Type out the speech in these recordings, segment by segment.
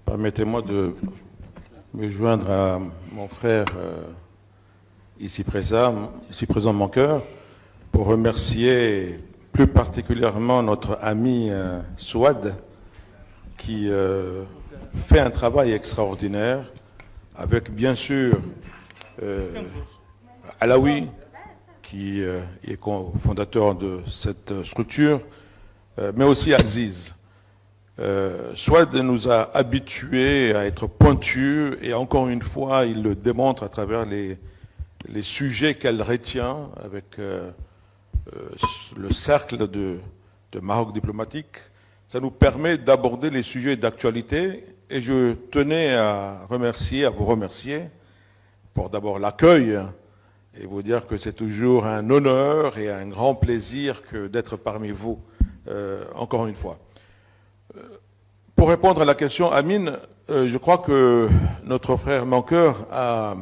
permettez-moi de me joindre à mon frère ici présent mon cœur, pour remercier plus particulièrement notre ami Souad, qui fait un travail extraordinaire, avec bien sûr Alaoui, qui est fondateur de cette structure, mais aussi Aziz. Souad nous a habitués à être pointus, et encore une fois, il le démontre à travers les sujets qu'elle retient avec le cercle de Maroc diplomatique. Ça nous permet d'aborder les sujets d'actualité, et je tenais à vous remercier pour d'abord l'accueil, et vous dire que c'est toujours un honneur et un grand plaisir d'être parmi vous, encore une fois. Pour répondre à la question, Amine, je crois que notre frère Mankeur a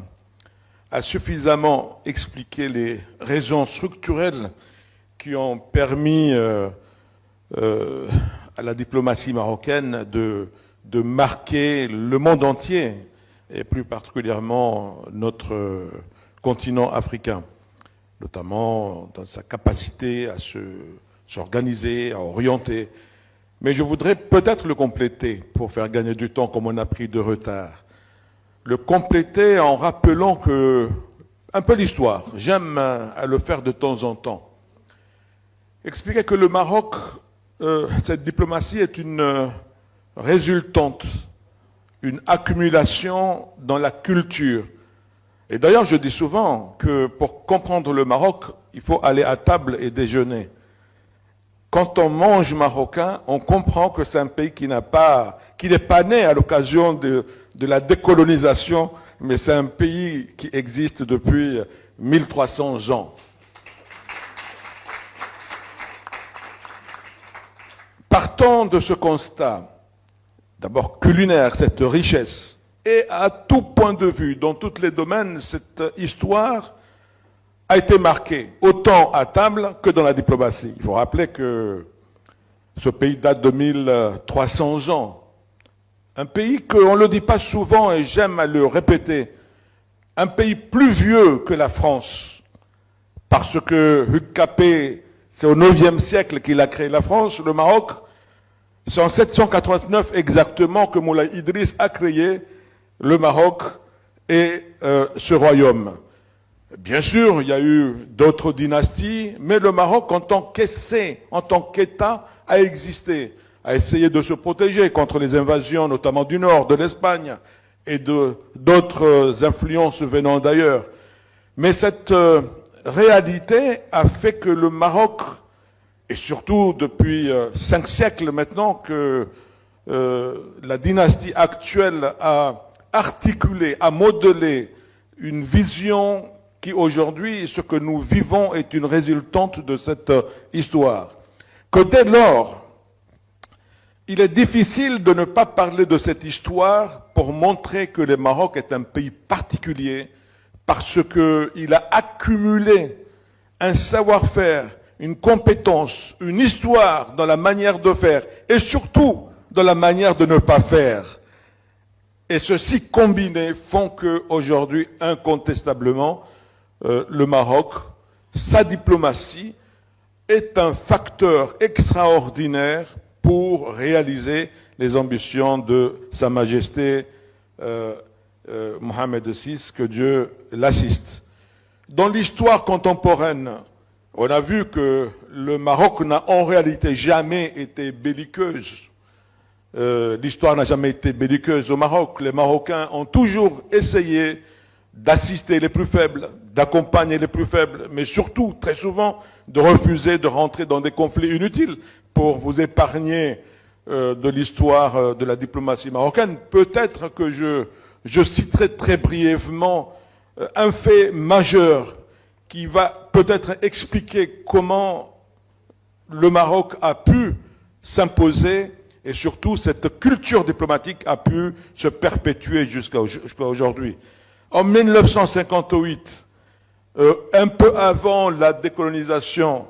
suffisamment expliqué les raisons structurelles qui ont permis à la diplomatie marocaine de marquer le monde entier, et plus particulièrement notre continent africain, notamment dans sa capacité à s'organiser, à orienter. Mais je voudrais peut-être le compléter pour faire gagner du temps, comme on a pris de retard. Le compléter en rappelant un peu l'histoire. J'aime à le faire de temps en temps. Expliquer que le Maroc, cette diplomatie est une résultante, une accumulation dans la culture. Et d'ailleurs, je dis souvent que pour comprendre le Maroc, il faut aller à table et déjeuner. Quand on mange marocain, on comprend que c'est un pays qui n'est pas né à l'occasion de la décolonisation, mais c'est un pays qui existe depuis 1300 ans. Partons de ce constat, d'abord culinaire, cette richesse, et à tout point de vue, dans tous les domaines, cette histoire a été marquée, autant à table que dans la diplomatie. Il faut rappeler que ce pays date de 1300 ans. Un pays qu'on ne le dit pas souvent, et j'aime à le répéter, un pays plus vieux que la France, parce que Hugues Capet, c'est au IXe siècle qu'il a créé la France. Le Maroc, c'est en 789 exactement que Moulay Idriss a créé le Maroc et ce royaume. Bien sûr, il y a eu d'autres dynasties, mais le Maroc, en tant qu'essai, en tant qu'État, a existé, a essayé de se protéger contre les invasions, notamment du nord, de l'Espagne, et d'autres influences venant d'ailleurs. Mais cette réalité a fait que le Maroc, et surtout depuis 5 siècles maintenant, que la dynastie actuelle a articulé, a modelé une vision qui aujourd'hui, ce que nous vivons est une résultante de cette histoire. Que dès lors, il est difficile de ne pas parler de cette histoire pour montrer que le Maroc est un pays particulier, parce qu'il a accumulé un savoir-faire, une compétence, une histoire dans la manière de faire, et surtout dans la manière de ne pas faire. Et ceci combiné font qu'aujourd'hui, incontestablement, le Maroc, sa diplomatie, est un facteur extraordinaire pour réaliser les ambitions de Sa Majesté Mohamed VI, que Dieu l'assiste. Dans l'histoire contemporaine, on a vu que le Maroc n'a en réalité jamais été belliqueuse. L'histoire n'a jamais été belliqueuse au Maroc. Les Marocains ont toujours essayé d'assister les plus faibles, d'accompagner les plus faibles, mais surtout, très souvent, de refuser de rentrer dans des conflits inutiles. Pour vous épargner de l'histoire de la diplomatie marocaine, peut-être que je citerai très brièvement un fait majeur qui va peut-être expliquer comment le Maroc a pu s'imposer, et surtout cette culture diplomatique a pu se perpétuer jusqu'à aujourd'hui. En 1958, un peu avant la décolonisation,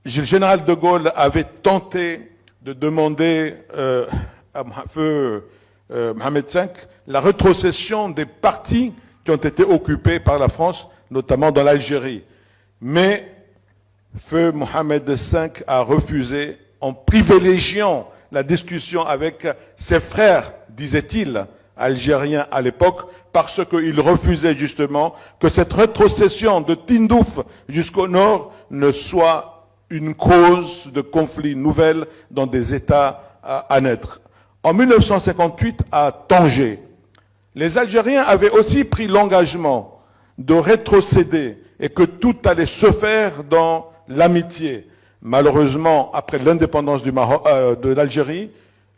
le général de Gaulle avait tenté de demander à feu Mohamed V la rétrocession des parties qui ont été occupées par la France, notamment dans l'Algérie. Mais feu Mohamed V a refusé en privilégiant la discussion avec ses frères, disait-il, algériens à l'époque, parce qu'il refusait justement que cette rétrocession de Tindouf jusqu'au nord ne soit une cause de conflits nouvelles dans des États à naître. En 1958, à Tanger, les Algériens avaient aussi pris l'engagement de rétrocéder et que tout allait se faire dans l'amitié. Malheureusement, après l'indépendance de l'Algérie,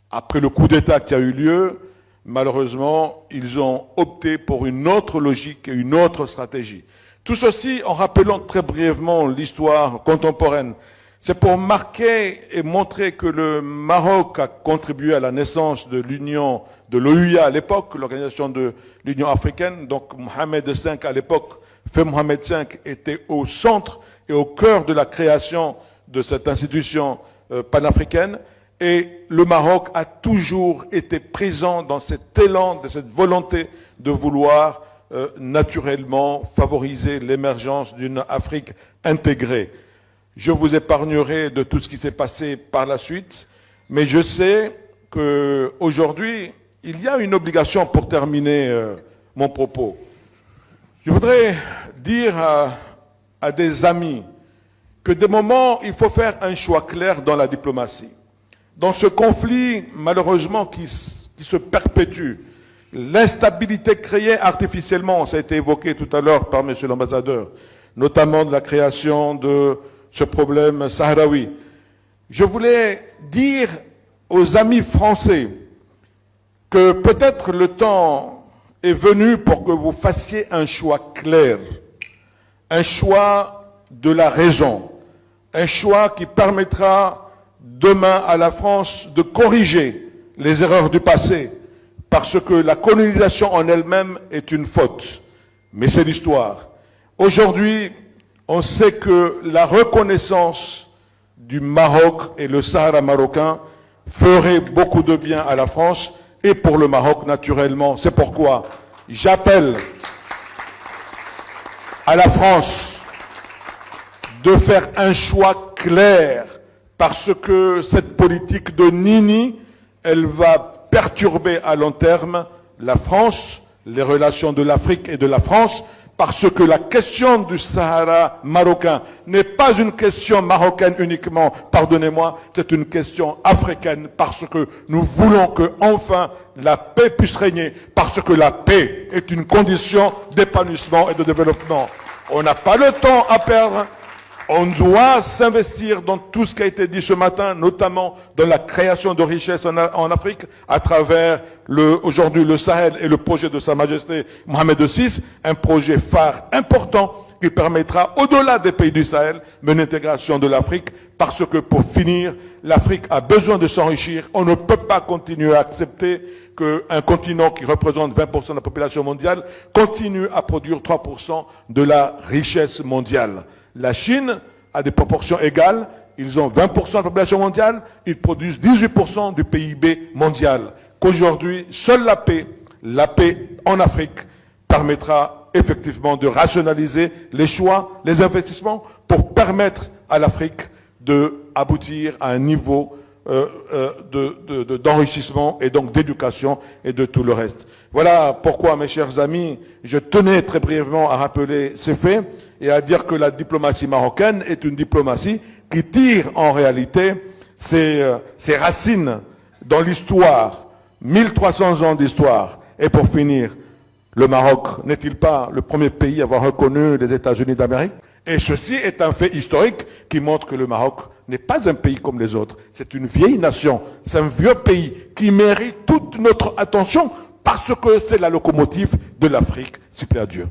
après le coup d'État qui a eu lieu, malheureusement, ils ont opté pour une autre logique et une autre stratégie. Tout ceci en rappelant très brièvement l'histoire contemporaine. C'est pour marquer et montrer que le Maroc a contribué à la naissance de l'Union, de l'OUA à l'époque, l'organisation de l'Union africaine. Donc Mohamed V à l'époque, feu Mohamed V était au centre et au cœur de la création de cette institution panafricaine. Et le Maroc a toujours été présent dans cet élan, de cette volonté de vouloir naturellement favoriser l'émergence d'une Afrique intégrée. Je vous épargnerai de tout ce qui s'est passé par la suite, mais je sais qu'aujourd'hui, il y a une obligation pour terminer mon propos. Je voudrais dire à des amis que des moments, il faut faire un choix clair dans la diplomatie. Dans ce conflit, malheureusement, qui se perpétue, l'instabilité créée artificiellement, ça a été évoqué tout à l'heure par monsieur l'ambassadeur, notamment de la création de ce problème sahraoui. Je voulais dire aux amis français que peut-être le temps est venu pour que vous fassiez un choix clair, un choix de la raison, un choix qui permettra demain à la France de corriger les erreurs du passé, parce que la colonisation en elle-même est une faute, mais c'est l'histoire. Aujourd'hui, on sait que la reconnaissance du Maroc et le Sahara marocain ferait beaucoup de bien à la France et pour le Maroc naturellement. C'est pourquoi j'appelle à la France de faire un choix clair, parce que cette politique de Nini, elle va perturber à long terme la France, les relations de l'Afrique et de la France, parce que la question du Sahara marocain n'est pas une question marocaine uniquement, pardonnez-moi, c'est une question africaine, parce que nous voulons que enfin la paix puisse régner, parce que la paix est une condition d'épanouissement et de développement. On n'a pas le temps à perdre. On doit s'investir dans tout ce qui a été dit ce matin, notamment dans la création de richesses en Afrique, à travers aujourd'hui le Sahel et le projet de Sa Majesté Mohamed VI, un projet phare important qui permettra, au-delà des pays du Sahel, une intégration de l'Afrique, parce que pour finir, l'Afrique a besoin de s'enrichir. On ne peut pas continuer à accepter qu'un continent qui représente 20% de la population mondiale continue à produire 3% de la richesse mondiale. La Chine a des proportions égales, ils ont 20% de la population mondiale, ils produisent 18% du PIB mondial. Qu'aujourd'hui, seule la paix en Afrique permettra effectivement de rationaliser les choix, les investissements pour permettre à l'Afrique d'aboutir à un niveau d'enrichissement et donc d'éducation et de tout le reste. Voilà pourquoi, mes chers amis, je tenais très brièvement à rappeler ces faits et à dire que la diplomatie marocaine est une diplomatie qui tire en réalité ses racines dans l'histoire, 1300 ans d'histoire. Et pour finir, le Maroc n'est-il pas le premier pays à avoir reconnu les États-Unis d'Amérique? Et ceci est un fait historique qui montre que le Maroc n'est pas un pays comme les autres. C'est une vieille nation, c'est un vieux pays qui mérite toute notre attention parce que c'est la locomotive de l'Afrique. S'il plaît à Dieu.